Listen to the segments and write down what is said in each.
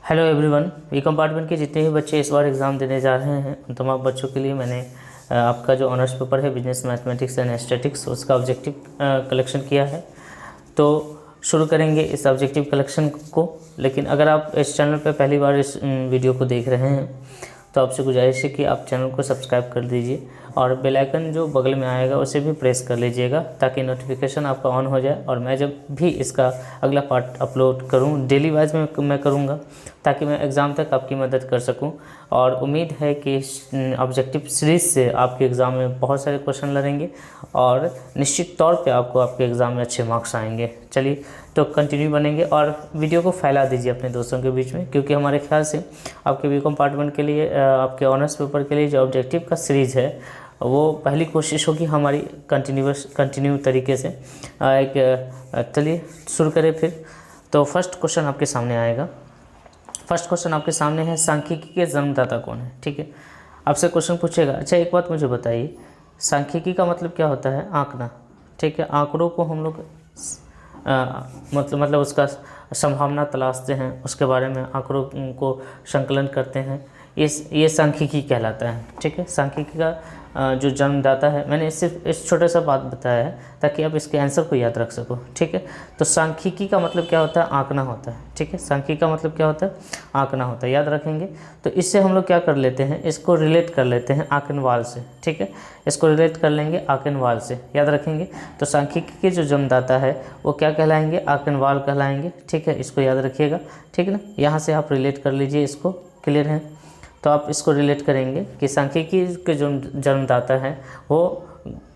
Hello everyone. B compartment के जितने भी बच्चे इस बार एग्ज़ाम देने जा रहे हैं उन तमाम बच्चों के लिए मैंने आपका जो ऑनर्स पेपर है बिजनेस मैथमेटिक्स एंड स्टैटिक्स उसका ऑब्जेक्टिव कलेक्शन किया है। तो शुरू करेंगे इस ऑब्जेक्टिव कलेक्शन को। लेकिन अगर आप इस चैनल पर पहली बार इस वीडियो को देख रहे हैं तो आपसे गुजारिश है कि आप चैनल को सब्सक्राइब कर दीजिए और बेल आइकन जो बगल में आएगा उसे भी प्रेस कर लीजिएगा ताकि नोटिफिकेशन आपका ऑन हो जाए और मैं जब भी इसका अगला पार्ट अपलोड करूं डेली वाइज में मैं करूंगा ताकि मैं एग्ज़ाम तक आपकी मदद कर सकूं। और उम्मीद है कि ऑब्जेक्टिव सीरीज़ से आपके एग्ज़ाम में बहुत सारे क्वेश्चन लड़ेंगे और निश्चित तौर पे आपको आपके एग्ज़ाम में अच्छे मार्क्स आएंगे। चलिए तो कंटिन्यू बनेंगे और वीडियो को फैला दीजिए अपने दोस्तों के बीच में, क्योंकि हमारे ख्याल से आपके बी कंपार्टमेंट के लिए आपके ऑनर्स पेपर के लिए जो ऑब्जेक्टिव का सीरीज़ है वो पहली कोशिश होगी हमारी कंटिन्यू तरीके से। चलिए शुरू करें फिर। तो फर्स्ट क्वेश्चन आपके सामने आएगा। फर्स्ट क्वेश्चन आपके सामने है सांख्यिकी के जन्मदाता कौन है। ठीक है, आपसे क्वेश्चन पूछेगा। अच्छा एक बात मुझे बताइए, सांख्यिकी का मतलब क्या होता है? आंकना। ठीक है, आंकड़ों को हम लोग मतलब उसका संभावना तलाशते हैं, उसके बारे में आंकड़ों को संकलन करते हैं, ये सांख्यिकी कहलाता है। ठीक है, सांख्यिकी का जो जन्मदाता है, मैंने सिर्फ इस छोटा सा बात बताया है ताकि आप इसके आंसर को याद रख सको। ठीक है, तो सांख्यिकी का मतलब क्या होता है? आंकना होता है। ठीक है, सांख्यिकी का मतलब क्या होता है? आंकना होता है, याद रखेंगे। तो इससे हम लोग क्या कर लेते हैं, इसको रिलेट कर लेते हैं आंकनवाल से। ठीक है, इसको रिलेट कर लेंगे आंकनवाल से, याद रखेंगे। तो सांख्यिकी के जो जन्मदाता है वो क्या कहलाएंगे? आंकनवाल कहलाएंगे। ठीक है, इसको याद रखिएगा। ठीक है ना, यहाँ से आप रिलेट कर लीजिए इसको। क्लियर है? तो आप इसको रिलेट करेंगे कि सांख्यिकी के जो जन्मदाता है वो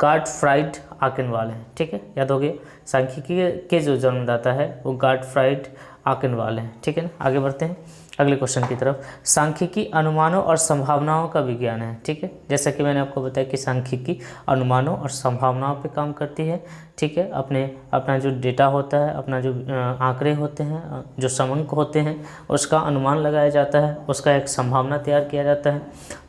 गॉटफ्राइड आंकनवाल है। ठीक है, याद हो गया। सांख्यिकी के जो जन्मदाता है वो गॉटफ्राइड आंकनवाल है। ठीक है ना, आगे बढ़ते हैं अगले क्वेश्चन की तरफ। सांख्यिकी अनुमानों और संभावनाओं का विज्ञान है। ठीक है, जैसा कि मैंने आपको बताया कि सांख्यिकी अनुमानों और संभावनाओं पे काम करती है। ठीक है, अपना जो डेटा होता है, अपना जो आंकड़े होते हैं, जो समंक होते हैं, उसका अनुमान लगाया जाता है, उसका एक संभावना तैयार किया जाता है।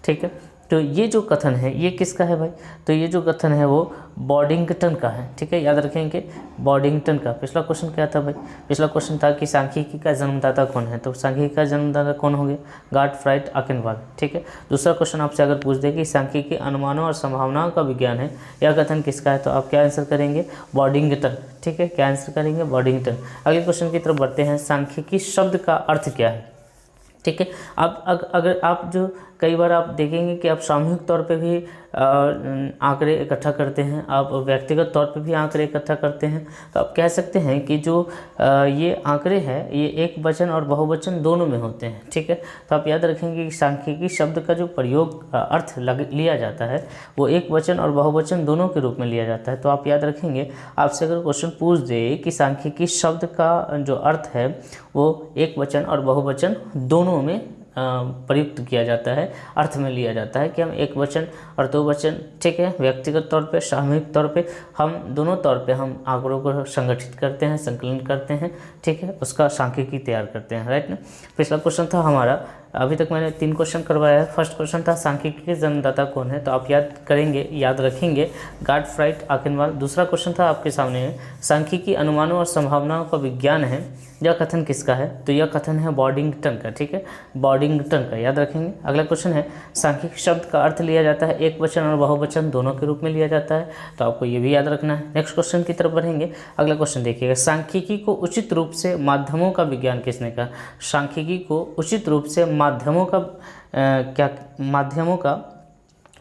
ठीक है, तो ये जो कथन है ये किसका है भाई? तो ये जो कथन है वो बॉडिंगटन का है। ठीक है, याद रखेंगे बॉडिंगटन का। पिछला क्वेश्चन क्या था भाई? पिछला क्वेश्चन था कि सांख्यिकी का जन्मदाता कौन है, तो सांख्यिकी का जन्मदाता कौन हो गया? गॉटफ्राइड आंकनवाल। ठीक है, दूसरा क्वेश्चन आपसे अगर पूछ दे कि सांख्यिकी अनुमानों और संभावनाओं का विज्ञान है, यह कथन किसका है, तो आप क्या आंसर करेंगे? बॉडिंगटन। ठीक है, क्या आंसर करेंगे? बॉडिंगटन। अगले क्वेश्चन की तरफ बढ़ते हैं। सांख्यिकी शब्द का अर्थ क्या है? ठीक है, अब अगर आप जो कई बार आप देखेंगे कि आप सामूहिक तौर पे भी आंकड़े इकट्ठा करते हैं, आप व्यक्तिगत तौर पे भी आंकड़े इकट्ठा करते हैं, तो आप कह सकते हैं कि जो ये आंकड़े हैं ये एक वचन और बहुवचन दोनों में होते हैं। ठीक है, तो आप याद रखेंगे कि सांख्यिकी शब्द का जो प्रयोग अर्थ लिया जाता है वो एक वचन और बहुवचन दोनों के रूप में लिया जाता है। तो आप याद रखेंगे, आपसे अगर क्वेश्चन पूछ दे कि सांख्यिकी शब्द का जो अर्थ है वो एक वचन और बहुवचन दोनों में प्रयुक्त किया जाता है, अर्थ में लिया जाता है कि हम एक वचन और दो वचन, ठीक है, व्यक्तिगत तौर पे, सामूहिक तौर पे, हम दोनों तौर पे हम आंकड़ों को संगठित करते हैं, संकलन करते हैं। ठीक है, उसका सांख्यिकी तैयार करते हैं। राइट ना। पिछला क्वेश्चन था हमारा, अभी तक मैंने 3 क्वेश्चन करवाया है। फर्स्ट क्वेश्चन था सांख्यिकी के जन्मदाता कौन है, तो आप याद रखेंगे गॉटफ्राइड आंकनवाल। दूसरा क्वेश्चन था आपके सामने है, सांख्यिकी अनुमानों और संभावनाओं का विज्ञान है, यह कथन किसका है, तो यह कथन है बॉडिंगटन का। ठीक है, बॉडिंगटन का, याद रखेंगे। अगला क्वेश्चन है, सांख्यिकी शब्द का अर्थ लिया जाता है एक वचन और बहुवचन दोनों के रूप में लिया जाता है, तो आपको ये भी याद रखना है। नेक्स्ट क्वेश्चन की तरफ बढ़ेंगे। अगला क्वेश्चन देखिएगा, सांख्यिकी को उचित रूप से माध्यमों का विज्ञान किसने कहा? सांख्यिकी को उचित रूप से माध्यमों का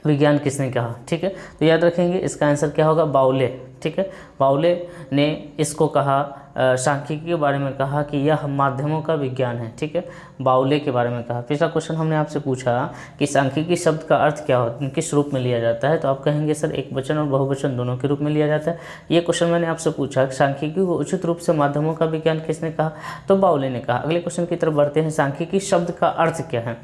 विज्ञान किसने कहा? ठीक है, तो याद रखेंगे इसका आंसर क्या होगा? बाउले। ठीक है, बाउले ने इसको कहा, सांख्यिकी के बारे में कहा कि यह माध्यमों का विज्ञान है। ठीक है, बाउले के बारे में कहा। पिछला क्वेश्चन हमने आपसे पूछा कि सांख्यिकी शब्द का अर्थ क्या होता, किस रूप में लिया जाता है, तो आप कहेंगे सर एक वचन और बहुवचन दोनों के रूप में लिया जाता है। ये क्वेश्चन मैंने आपसे पूछा, सांख्यिकी को उचित रूप से माध्यमों का विज्ञान किसने कहा, तो बाउले ने कहा। अगले क्वेश्चन की तरफ बढ़ते हैं, सांख्यिकी शब्द का अर्थ क्या है?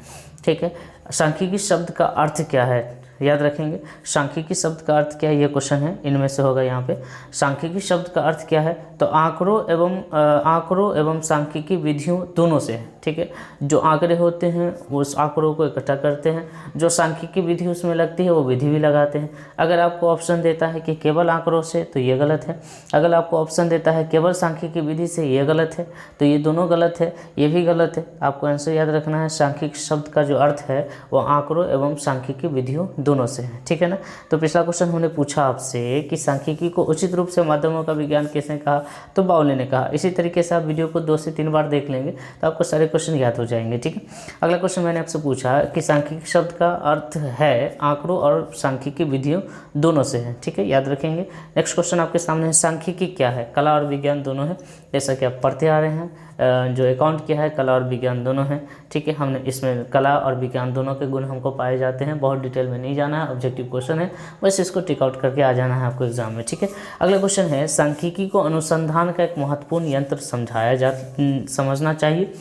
ठीक है, सांख्यिकी शब्द का अर्थ क्या है? याद रखेंगे। सांख्यिकी शब्द का अर्थ क्या है, ये क्वेश्चन है, इनमें से होगा यहाँ पे। सांख्यिकी शब्द का अर्थ क्या है, तो आंकड़ों एवं सांख्यिकी विधियों दोनों से है, ठीक है। जो आंकड़े होते हैं वो उस आंकड़ों को इकट्ठा करते हैं, जो सांख्यिकी विधि उसमें लगती है वो विधि भी लगाते हैं। अगर आपको ऑप्शन देता है कि केवल आंकड़ों से, तो ये गलत है। अगर आपको ऑप्शन देता है केवल सांख्यिकी विधि से, ये गलत है। तो ये दोनों गलत है, ये भी गलत है। आपको आंसर याद रखना है, सांख्यिकी शब्द का जो अर्थ है वो आंकड़ों एवं सांख्यिकी विधियों दोनों से है, ठीक है ना। तो पिछला क्वेश्चन हमने पूछा आपसे कि सांख्यिकी को उचित रूप से माध्यमों का विज्ञान किसने कहा, तो बाउले ने कहा। इसी तरीके से आप वीडियो को 2 से 3 बार देख लेंगे तो आपको सारे क्वेश्चन याद हो जाएंगे, ठीक है। अगला क्वेश्चन मैंने आपसे पूछा कि सांख्यिकी शब्द का अर्थ है आंकड़ों और सांख्यिकी विधियों दोनों से है, ठीक है, याद रखेंगे। नेक्स्ट क्वेश्चन आपके सामने है, सांख्यिकी क्या है, कला और विज्ञान दोनों है, जैसा कि आप पढ़ते आ रहे हैं। जो अकाउंट क्या है, कला और विज्ञान दोनों हैं, ठीक है। हमने इसमें कला और विज्ञान दोनों के गुण हमको पाए जाते हैं, बहुत डिटेल में नहीं जाना है, ऑब्जेक्टिव क्वेश्चन है, बस इसको टिक आउट करके आ जाना है आपको एग्जाम में, ठीक है। अगला क्वेश्चन है, सांख्यिकी को अनुसंधान का एक महत्वपूर्ण यंत्र समझना चाहिए,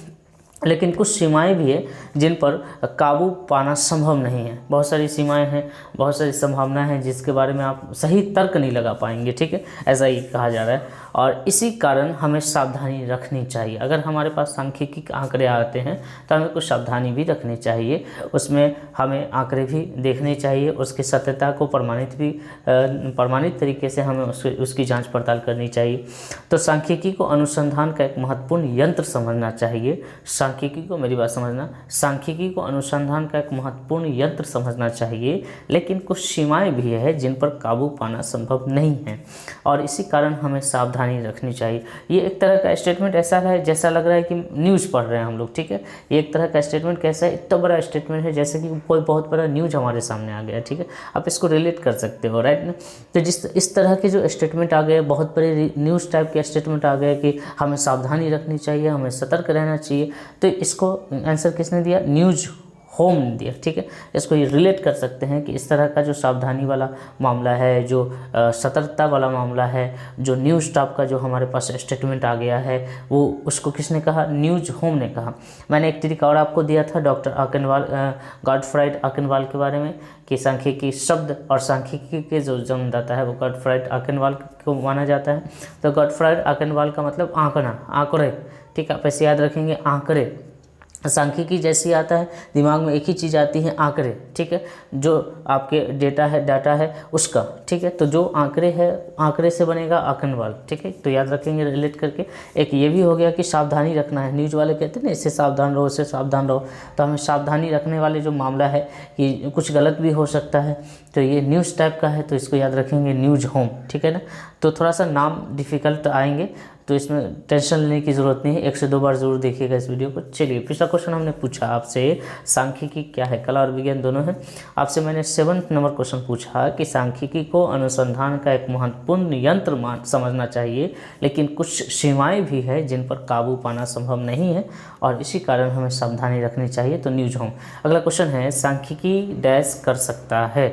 लेकिन कुछ सीमाएं भी है जिन पर काबू पाना संभव नहीं है। बहुत सारी सीमाएं हैं, बहुत सारी संभावनाएं हैं जिसके बारे में आप सही तर्क नहीं लगा पाएंगे, ठीक है, ऐसा ही कहा जा रहा है। और इसी कारण हमें सावधानी रखनी चाहिए। अगर हमारे पास सांख्यिकी आंकड़े आते हैं तो हमें कुछ सावधानी भी रखनी चाहिए, उसमें हमें आंकड़े भी देखने चाहिए, उसकी सत्यता को प्रमाणित तरीके से हमें उसकी जांच पड़ताल करनी चाहिए। तो सांख्यिकी को अनुसंधान का एक महत्वपूर्ण यंत्र समझना चाहिए। सांख्यिकी को, मेरी बात समझना, सांख्यिकी को अनुसंधान का एक महत्वपूर्ण यंत्र समझना चाहिए, लेकिन कुछ सीमाएं भी है जिन पर काबू पाना संभव नहीं है, और इसी कारण हमें सावधानी रखनी चाहिए। ये एक तरह का स्टेटमेंट ऐसा है जैसा लग रहा है कि न्यूज़ पढ़ रहे हैं हम लोग, ठीक है। ये एक तरह का स्टेटमेंट कैसा है, इतना बड़ा स्टेटमेंट है जैसे कि कोई बहुत बड़ा न्यूज़ हमारे सामने आ गया, ठीक है। आप इसको रिलेट कर सकते हो, राइट ना। तो इस तरह के जो स्टेटमेंट आ गए, बहुत बड़े न्यूज़ टाइप के स्टेटमेंट आ गए कि हमें सावधानी रखनी चाहिए, हमें सतर्क रहना चाहिए, तो इसको आंसर किसने दिया, न्यूज़ होम दिया, ठीक है। इसको ये रिलेट कर सकते हैं कि इस तरह का जो सावधानी वाला मामला है, जो सतर्कता वाला मामला है, जो न्यूज़ टाइप का जो हमारे पास स्टेटमेंट आ गया है, वो उसको किसने कहा, न्यूज़ होम ने कहा। मैंने एक तरीका और आपको दिया था डॉक्टर आकेनवाल, गॉडफ्राइड आकेनवाल के बारे में, कि सांख्यिकी शब्द और सांख्यिकी के जो जन्मदाता है वो गॉडफ्राइड आकेनवाल को माना जाता है। तो गॉडफ्राइड आकेनवाल का मतलब आंकड़ा, आंकड़े, ठीक है, आप ऐसे याद रखेंगे, आंकड़े। सांख्यिकी जैसे ही आता है दिमाग में एक ही चीज़ आती है, आंकड़े, ठीक है, जो आपके डाटा है उसका, ठीक है। तो जो आंकड़े है, आंकड़े से बनेगा आकेनवाल, ठीक है, तो याद रखेंगे रिलेट करके। एक ये भी हो गया कि सावधानी रखना है, न्यूज़ वाले कहते हैं ना, इससे सावधान रहो, इससे सावधान रहो, तो हमें सावधानी रखने वाले जो मामला है कि कुछ गलत भी हो सकता है, तो ये न्यूज़ टाइप का है, तो इसको याद रखेंगे न्यूज़ होम, ठीक है ना। तो थोड़ा सा नाम डिफ़िकल्ट आएंगे, तो इसमें टेंशन लेने की ज़रूरत नहीं है, 1 से 2 बार जरूर देखिएगा इस वीडियो को। चलिए, पिछला क्वेश्चन हमने पूछा आपसे, सांख्यिकी क्या है, कला और विज्ञान दोनों है। आपसे मैंने 7th नंबर क्वेश्चन पूछा कि सांख्यिकी को अनुसंधान का एक महत्वपूर्ण यंत्र समझना चाहिए, लेकिन कुछ सीमाएं भी है जिन पर काबू पाना संभव नहीं है, और इसी कारण हमें सावधानी रखनी चाहिए। तो न्यूज़ होम। अगला क्वेश्चन है, सांख्यिकी डैश कर सकता है,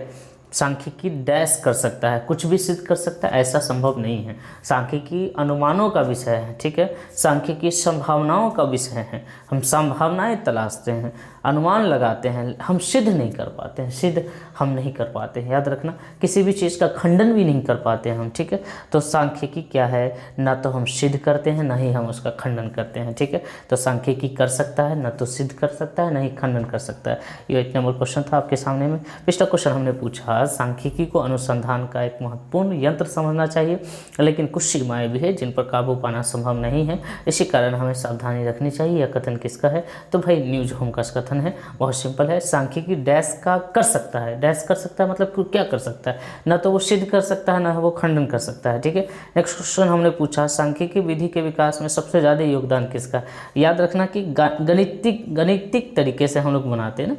सांख्यिकी डैश कर सकता है, कुछ भी सिद्ध कर सकता है, ऐसा संभव नहीं है। सांख्यिकी अनुमानों का विषय है, ठीक है, सांख्यिकी संभावनाओं का विषय है, हम संभावनाएं तलाशते हैं, अनुमान लगाते हैं, हम सिद्ध नहीं कर पाते हैं, सिद्ध हम नहीं कर पाते हैं, याद रखना, किसी भी चीज़ का खंडन भी नहीं कर पाते हैं हम, ठीक है। तो सांख्यिकी क्या है, ना तो हम सिद्ध करते हैं, ना ही हम उसका खंडन करते हैं, ठीक है। तो सांख्यिकी कर सकता है, ना तो सिद्ध कर सकता है, ना ही खंडन कर सकता है। ये 1 नंबर क्वेश्चन था आपके सामने में। पिछला क्वेश्चन हमने पूछा, सांख्यिकी को अनुसंधान का एक महत्वपूर्ण यंत्र समझना चाहिए, लेकिन कुछ सीमाएं भी है जिन पर काबू पाना संभव नहीं है, इसी कारण हमें सावधानी रखनी चाहिए। यह कथन किसका है, तो भाई न्यूज़ होम का कथन है, बहुत सिंपल है। सांख्यिकी डैश का कर सकता है, डैश कर सकता है मतलब क्या कर सकता है, ना तो वो सिद्ध कर सकता है, ना वो खंडन कर सकता है, ठीक है। नेक्स्ट क्वेश्चन हमने पूछा, सांख्यिकी विधि के विकास में सबसे ज़्यादा योगदान किसका। याद रखना कि गणितिक तरीके से हम लोग बनाते हैं ना,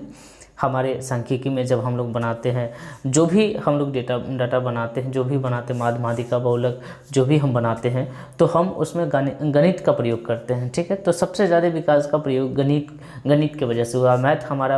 हमारे सांख्यिकी में जब हम लोग बनाते हैं, जो भी हम लोग डाटा बनाते हैं, जो भी बनाते हैं, माध्यमादिका, बहुलक, जो भी हम बनाते हैं, तो हम उसमें गणित का प्रयोग करते हैं, ठीक है। तो सबसे ज़्यादा विकास का प्रयोग गणित की वजह से हुआ। मैथ हमारा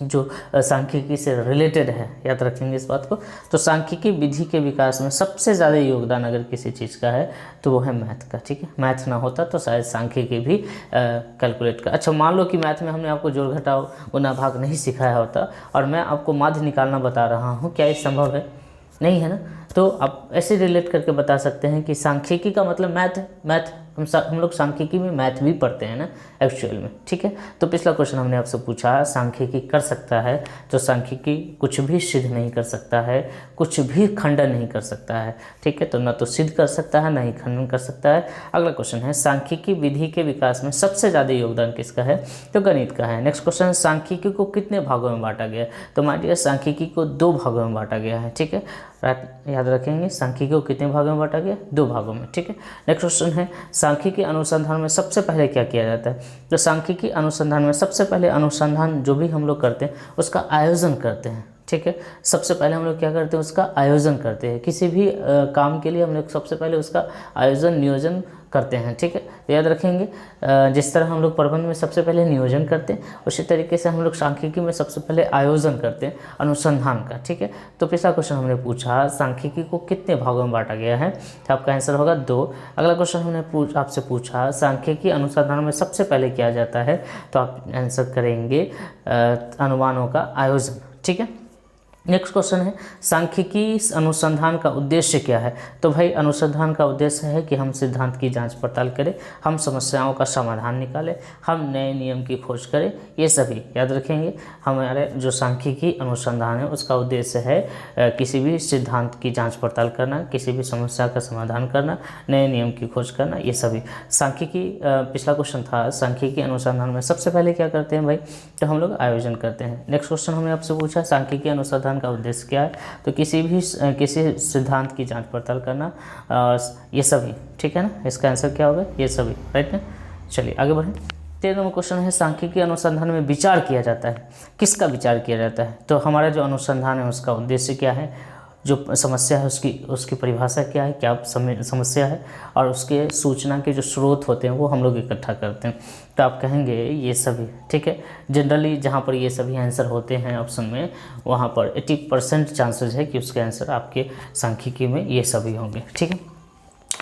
जो सांख्यिकी से रिलेटेड है, याद रखेंगे इस बात को। तो सांख्यिकी विधि के विकास में सबसे ज़्यादा योगदान अगर किसी चीज़ का है तो वो है मैथ का, ठीक है। मैथ ना होता तो शायद सांख्यिकी भी कैलकुलेट का। अच्छा, मान लो कि मैथ में हमने आपको जोड़ घटाव गुणा भाग नहीं सिखाया होता और मैं आपको माध्य निकालना बता रहा हूँ, क्या ये संभव है? नहीं है ना। तो आप ऐसे रिलेट करके बता सकते हैं कि सांख्यिकी का मतलब मैथ है। मैथ हम लोग सांख्यिकी में मैथ भी पढ़ते हैं ना एक्चुअल में, ठीक है। तो पिछला क्वेश्चन हमने आपसे पूछा सांख्यिकी कर सकता है, तो सांख्यिकी कुछ भी सिद्ध नहीं कर सकता है, कुछ भी खंडन नहीं कर सकता है, ठीक है। तो ना तो सिद्ध कर सकता है ना ही खंडन कर सकता है। अगला क्वेश्चन है सांख्यिकी विधि के विकास में सबसे ज़्यादा योगदान किसका है? तो गणित का है। नेक्स्ट क्वेश्चन, सांख्यिकी को कितने भागों में बांटा गया? तो माय डियर सांख्यिकी को 2 भागों में बांटा गया है, ठीक है। याद रखेंगे सांख्यिकी को कितने भागों में बांटा गया? 2 भागों में, ठीक है। नेक्स्ट क्वेश्चन है सांख्यिकी अनुसंधान में सबसे पहले क्या किया जाता है? तो सांख्यिकी अनुसंधान में सबसे पहले अनुसंधान जो भी हम लोग करते हैं उसका आयोजन करते हैं, ठीक है। सबसे पहले हम लोग क्या करते हैं? उसका आयोजन करते हैं। किसी भी काम के लिए हम लोग सबसे पहले उसका आयोजन नियोजन करते हैं, ठीक है। तो याद रखेंगे जिस तरह हम लोग प्रबंध में सबसे पहले नियोजन करते हैं, उसी तरीके से हम लोग सांख्यिकी में सबसे पहले आयोजन करते हैं अनुसंधान का, ठीक है। तो पिछला क्वेश्चन हमने पूछा सांख्यिकी को कितने भागों में बांटा गया है, तो आपका आंसर होगा 2। अगला क्वेश्चन हमने आपसे पूछा सांख्यिकी अनुसंधान में सबसे पहले किया जाता है, तो आप आंसर करेंगे अनुमानों का आयोजन, ठीक है। नेक्स्ट क्वेश्चन है सांख्यिकी अनुसंधान का उद्देश्य क्या है? तो भाई अनुसंधान का उद्देश्य है कि हम सिद्धांत की जांच पड़ताल करें, हम समस्याओं का समाधान निकालें, हम नए नियम की खोज करें, ये सभी याद रखेंगे। हमारे जो सांख्यिकी अनुसंधान है उसका उद्देश्य है किसी भी सिद्धांत की जांच पड़ताल करना, किसी भी समस्या का समाधान करना, नए नियम की खोज करना, ये सभी सांख्यिकी। पिछला क्वेश्चन था सांख्यिकी अनुसंधान में सबसे पहले क्या करते हैं भाई? तो हम लोग आयोजन करते हैं। नेक्स्ट क्वेश्चन हमने आपसे पूछा सांख्यिकी अनुसंधान का उद्देश्य क्या है? तो किसी सिद्धांत की जांच पड़ताल करना, ये सभी, ठीक है ना। इसका आंसर क्या होगा? ये सभी, राइट ना। चलिए आगे बढ़ें। 13वां क्वेश्चन है सांख्यिकी अनुसंधान में विचार किया जाता है, किसका विचार किया जाता है? तो हमारा जो अनुसंधान है उसका उद्देश्य क्या है, जो समस्या है उसकी परिभाषा क्या है, क्या समस्या है, और उसके सूचना के जो स्रोत होते हैं वो हम लोग इकट्ठा करते हैं। तो आप कहेंगे ये सभी, ठीक है। जनरली जहाँ पर ये सभी आंसर होते हैं ऑप्शन में, वहाँ पर 80% चांसेस है कि उसके आंसर आपके सांख्यिकी में ये सभी होंगे, ठीक है।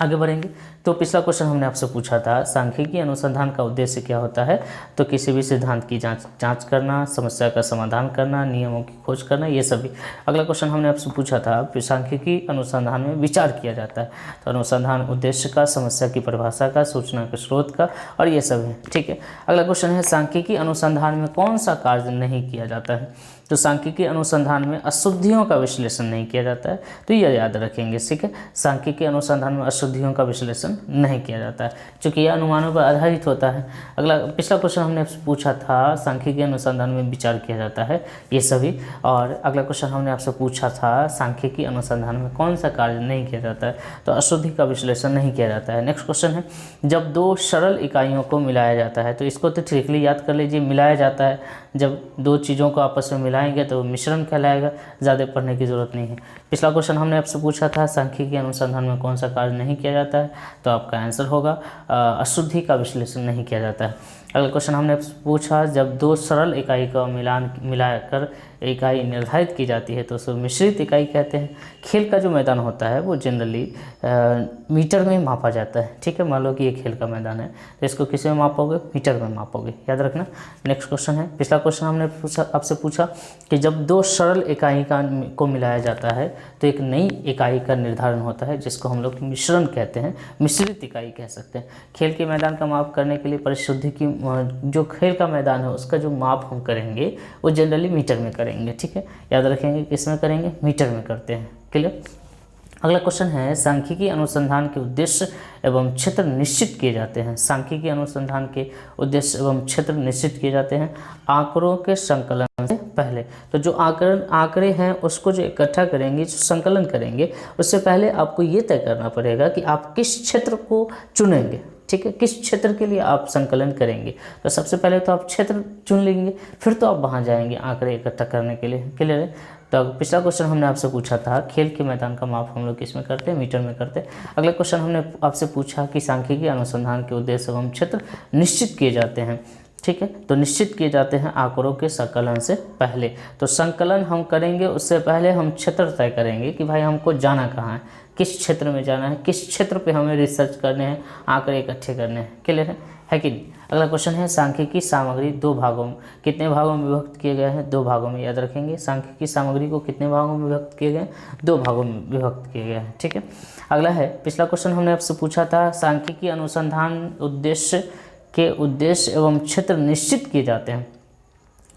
आगे बढ़ेंगे। तो पिछला क्वेश्चन हमने आपसे पूछा था सांख्यिकी अनुसंधान का उद्देश्य क्या होता है? तो किसी भी सिद्धांत की जांच करना, समस्या का समाधान करना, नियमों की खोज करना, ये सभी। अगला क्वेश्चन हमने आपसे पूछा था सांख्यिकी अनुसंधान में विचार किया जाता है, तो अनुसंधान उद्देश्य का, समस्या की परिभाषा का, सूचना के स्रोत का, और ये सभी, ठीक है। अगला क्वेश्चन है सांख्यिकी अनुसंधान में कौन सा कार्य नहीं किया जाता है? तो सांख्यिकी अनुसंधान में अशुद्धियों का विश्लेषण नहीं किया जाता है, तो ये याद रखेंगे, ठीक है। सांख्यिकी अनुसंधान में अशुद्धियों का विश्लेषण नहीं किया जाता है, क्योंकि यह अनुमानों पर आधारित होता है। अगला पिछला क्वेश्चन हमने पूछा था सांख्यिकी अनुसंधान में विचार किया जाता है, ये सभी। और अगला क्वेश्चन हमने आपसे पूछा था सांख्यिकी अनुसंधान में कौन सा कार्य नहीं किया जाता है? तो अशुद्धि का विश्लेषण नहीं किया जाता है। नेक्स्ट क्वेश्चन है जब 2 सरल इकाइयों को मिलाया जाता है, तो इसको तो ट्रिकली याद कर लीजिए, मिलाया जाता है, जब 2 चीज़ों को आपस में मिलाएंगे तो मिश्रण कहलाएगा, ज़्यादा पढ़ने की ज़रूरत नहीं है। पिछला क्वेश्चन हमने आपसे पूछा था सांख्यिकी अनुसंधान में कौन सा कार्य नहीं किया जाता है, तो आपका आंसर होगा अशुद्धि का विश्लेषण नहीं किया जाता है। अगला क्वेश्चन हमने पूछा जब 2 सरल इकाई का मिलाकर इकाई निर्धारित की जाती है तो उसे मिश्रित इकाई कहते हैं। खेल का जो मैदान होता है वो जनरली मीटर में मापा जाता है, ठीक है। मान लो कि ये खेल का मैदान है तो इसको किस में मापोगे? मीटर में मापोगे, याद रखना। नेक्स्ट क्वेश्चन है, पिछला क्वेश्चन हमने आपसे पूछा कि जब 2 सरल इकाई को मिलाया जाता है तो एक नई इकाई का निर्धारण होता है, जिसको हम लोग मिश्रण कहते हैं, मिश्रित इकाई कह सकते हैं। खेल के मैदान का माप करने के लिए परिशुद्धि की जो खेल का मैदान है उसका जो माप हम करेंगे वो जनरली मीटर में करेंगे, ठीक है। याद रखेंगे किस में करेंगे? मीटर में करते हैं, क्लियर। अगला क्वेश्चन है सांख्यिकी अनुसंधान के उद्देश्य एवं क्षेत्र निश्चित किए जाते हैं। सांख्यिकी अनुसंधान के उद्देश्य एवं क्षेत्र निश्चित किए जाते हैं आंकड़ों के संकलन से पहले। तो जो आंकड़े हैं उसको जो इकट्ठा करेंगे, जो संकलन करेंगे, उससे पहले आपको ये तय करना पड़ेगा कि आप किस क्षेत्र को चुनेंगे, ठीक है। किस क्षेत्र के लिए आप संकलन करेंगे? तो सबसे पहले तो आप क्षेत्र चुन लेंगे, फिर तो आप वहाँ जाएंगे आंकड़े इकट्ठा करने के लिए, क्लियर है। तो पिछला क्वेश्चन हमने आपसे पूछा था खेल के मैदान का माप हम लोग किस में करते हैं? मीटर में करते हैं। अगला क्वेश्चन हमने आपसे पूछा कि सांख्यिकी अनुसंधान के उद्देश्य एवं क्षेत्र निश्चित किए जाते हैं, ठीक है। तो निश्चित किए जाते हैं आंकड़ों के संकलन से पहले। तो संकलन हम करेंगे उससे पहले हम क्षेत्र तय करेंगे कि भाई हमको जाना कहाँ है, किस क्षेत्र में जाना है, किस क्षेत्र पे हमें रिसर्च करने हैं, आंकड़े इकट्ठे करने हैं। क्लियर है कि नहीं। अगला क्वेश्चन है सांख्यिकी सामग्री दो भागों में, कितने भागों में विभक्त किए गए हैं, दो भागों में। याद रखेंगे सांख्यिकी सामग्री को कितने भागों में विभक्त किए गए हैं, दो भागों में विभक्त किए गए हैं। ठीक है। अगला है, पिछला क्वेश्चन हमने आपसे पूछा था सांख्यिकी अनुसंधान उद्देश्य के उद्देश्य एवं क्षेत्र निश्चित किए जाते हैं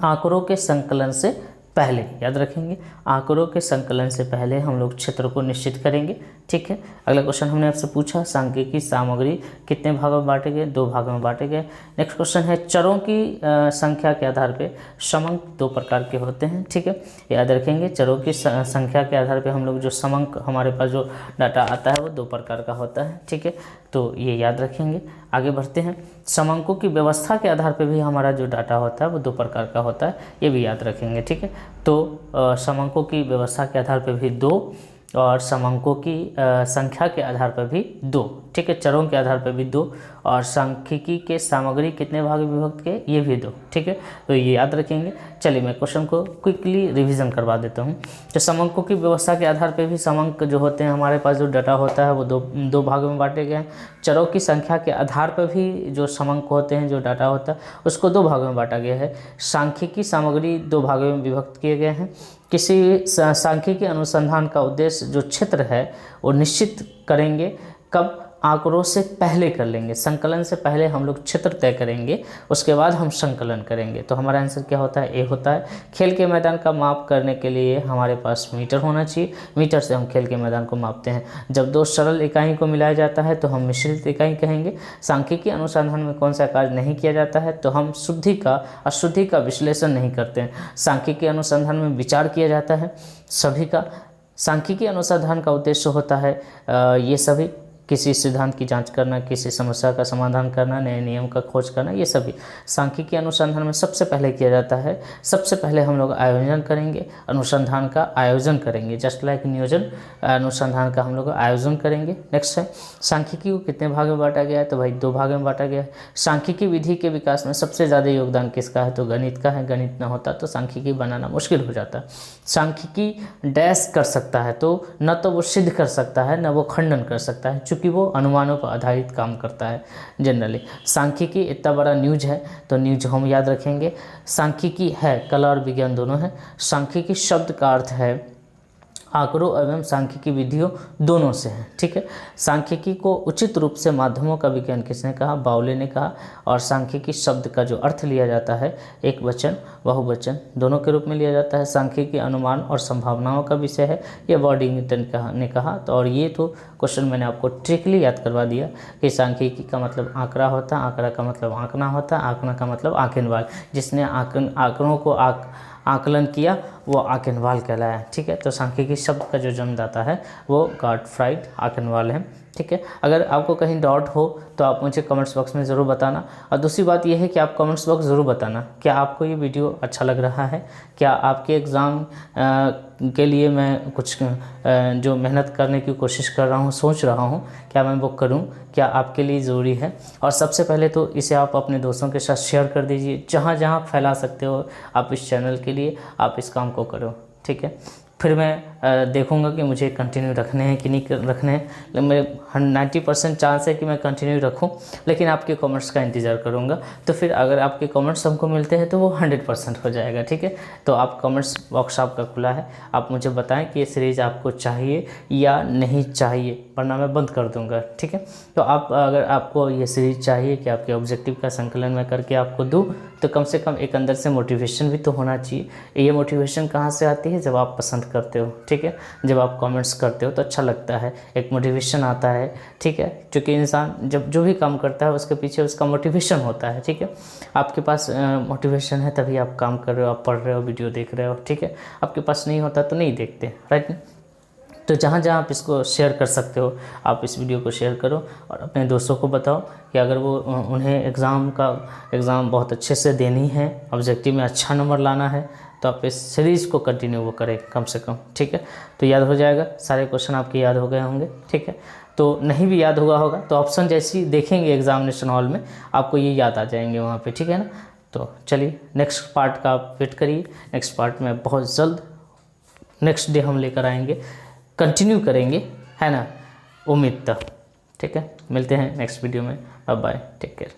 आंकड़ों के संकलन से पहले। याद रखेंगे, आंकड़ों के संकलन से पहले हम लोग क्षेत्र को निश्चित करेंगे। ठीक है। अगला क्वेश्चन हमने आपसे पूछा सांख्यिकी सामग्री कितने भागों में बांटे गए, दो भागों में बांटे गए। नेक्स्ट क्वेश्चन है चरों की संख्या के आधार पे समंक दो प्रकार के होते हैं। ठीक है। याद रखेंगे, चरों की संख्या के आधार पे हम लोग जो समंक हमारे पास जो डाटा आता है वो दो प्रकार का होता है। ठीक है। तो ये याद रखेंगे। आगे बढ़ते हैं, समंकों की व्यवस्था के आधार पे भी हमारा जो डाटा होता है वो दो प्रकार का होता है, ये भी याद रखेंगे। ठीक है। तो समंकों की व्यवस्था के आधार पे भी दो और समंकों की संख्या के आधार पर भी दो। ठीक है। चरों के आधार पर भी दो और सांख्यिकी के सामग्री कितने भाग में विभक्त के, ये भी दो। ठीक है। तो ये याद रखेंगे। चलिए मैं क्वेश्चन को क्विकली रिवीजन करवा देता हूँ। तो समंकों की व्यवस्था के आधार पर भी समंक जो होते हैं हमारे पास जो डाटा होता है वो दो भागों में बांटे गए हैं। चरों की संख्या के आधार पर भी जो समंक होते हैं जो डाटा होता है उसको दो भागों में बांटा गया है। सांख्यिकी सामग्री दो भागों में विभक्त किए गए हैं। किसी सांख्यिकी अनुसंधान का उद्देश्य जो क्षेत्र है वो निश्चित करेंगे कब, आंकड़ों से पहले कर लेंगे। संकलन से पहले हम लोग क्षेत्र तय करेंगे, उसके बाद हम संकलन करेंगे। तो हमारा आंसर क्या होता है, ए होता है। खेल के मैदान का माप करने के लिए हमारे पास मीटर होना चाहिए, मीटर से हम खेल के मैदान को मापते हैं। जब दो सरल इकाई को मिलाया जाता है तो हम मिश्रित इकाई कहेंगे। सांख्यिकी अनुसंधान में कौन सा कार्य नहीं किया जाता है, तो हम शुद्धि का अशुद्धि का विश्लेषण नहीं करते हैं। सांख्यिकी अनुसंधान में विचार किया जाता है सभी का। सांख्यिकी अनुसंधान का उद्देश्य होता है ये सभी, किसी सिद्धांत की जांच करना, किसी समस्या का समाधान करना, नए नियम का खोज करना, ये सभी सांख्यिकी अनुसंधान में सबसे पहले किया जाता है। सबसे पहले हम लोग आयोजन करेंगे, अनुसंधान का आयोजन करेंगे, जस्ट लाइक नियोजन, अनुसंधान का हम लोग आयोजन करेंगे। नेक्स्ट है सांख्यिकी को कितने भाग में बांटा गया है, तो भाई दो भाग में बांटा गया है। सांख्यिकी विधि के विकास में सबसे ज़्यादा योगदान किसका है, तो गणित का है। गणित ना होता तो सांख्यिकी बनाना मुश्किल हो जाता। सांख्यिकी डैश कर सकता है, तो न तो वो सिद्ध कर सकता है न वो खंडन कर सकता है, क्योंकि वो अनुमानों पर आधारित काम करता है जनरली। सांख्यिकी इतना बड़ा न्यूज है तो न्यूज हम याद रखेंगे। सांख्यिकी है, कला और विज्ञान दोनों है। सांख्यिकी शब्द का अर्थ है आंकड़ों एवं सांख्यिकी विधियों दोनों से है। ठीक है। सांख्यिकी को उचित रूप से माध्यमों का विज्ञान किसने कहा, बाउले ने कहा। और सांख्यिकी शब्द का जो अर्थ लिया जाता है एक वचन बहुवचन दोनों के रूप में लिया जाता है। सांख्यिकी अनुमान और संभावनाओं का विषय है, ये वर्डिंगटन ने कहा। तो और ये तो क्वेश्चन मैंने आपको ट्रिकली याद करवा दिया कि सांख्यिकी का मतलब आंकड़ा होता है, आंकड़ा का मतलब आंकना होता है, आंकना का मतलब आंकनवाल। जिसने आंकड़ों को आकलन किया वो आकेनवाल कहलाया। ठीक है। तो सांख्यिकी शब्द का जो जन्मदाता है वो गॉटफ्राइड आकेनवाल है। ठीक है। अगर आपको कहीं डाउट हो तो आप मुझे कमेंट्स बॉक्स में ज़रूर बताना। और दूसरी बात यह है कि आप कमेंट्स बॉक्स ज़रूर बताना क्या आपको ये वीडियो अच्छा लग रहा है, क्या आपके एग्ज़ाम के लिए मैं कुछ जो मेहनत करने की कोशिश कर रहा हूँ, सोच रहा हूँ क्या मैं वो करूँ, क्या आपके लिए ज़रूरी है। और सबसे पहले तो इसे आप अपने दोस्तों के साथ शेयर कर दीजिए, जहाँ जहाँ फैला सकते हो आप इस चैनल के लिए आप इस काम को करो। ठीक है। फिर मैं देखूंगा कि मुझे कंटिन्यू रखने हैं कि नहीं रखने हैं। मेरे 90% चांस है कि मैं कंटिन्यू रखूं, लेकिन आपके कमेंट्स का इंतज़ार करूंगा। तो फिर अगर आपके कमेंट्स हमको मिलते हैं तो वो 100% हो जाएगा। ठीक है। तो आप कमेंट्स बॉक्स आपका खुला है, आप मुझे बताएं कि ये सीरीज़ आपको चाहिए या नहीं चाहिए, वरना मैं बंद कर दूँगा। ठीक है। तो आप अगर आपको ये सीरीज़ चाहिए कि आपके ऑब्जेक्टिव का संकलन मैं करके आपको दूँ, तो कम से कम एक अंदर से मोटिवेशन भी तो होना चाहिए। ये मोटिवेशन कहाँ से आती है, जब आप पसंद करते हो। ठीक है। जब आप कमेंट्स करते हो तो अच्छा लगता है, एक मोटिवेशन आता है। ठीक है। क्योंकि इंसान जब जो भी काम करता है उसके पीछे उसका मोटिवेशन होता है। ठीक है। आपके पास मोटिवेशन है तभी आप काम कर रहे हो, आप पढ़ रहे हो, वीडियो देख रहे हो। ठीक है। आपके पास नहीं होता तो नहीं देखते, राइट। तो जहाँ जहाँ आप इसको शेयर कर सकते हो आप इस वीडियो को शेयर करो और अपने दोस्तों को बताओ कि अगर वो उन्हें एग्ज़ाम बहुत अच्छे से देनी है, ऑब्जेक्टिव में अच्छा नंबर लाना है, तो आप इस सीरीज़ को कंटिन्यू वो करें कम से कम। ठीक है। तो याद हो जाएगा, सारे क्वेश्चन आपके याद हो गए होंगे। ठीक है। तो नहीं भी याद हुआ होगा तो ऑप्शन जैसे ही देखेंगे एग्जामिनेशन हॉल में आपको ये याद आ जाएंगे वहाँ पे। ठीक है ना। तो चलिए नेक्स्ट पार्ट का आप वेट करिए, नेक्स्ट पार्ट में बहुत जल्द नेक्स्ट डे हम लेकर आएंगे, कंटिन्यू करेंगे, है ना, उम्मीद तक। ठीक है, मिलते हैं नेक्स्ट वीडियो में। Bye bye, take care.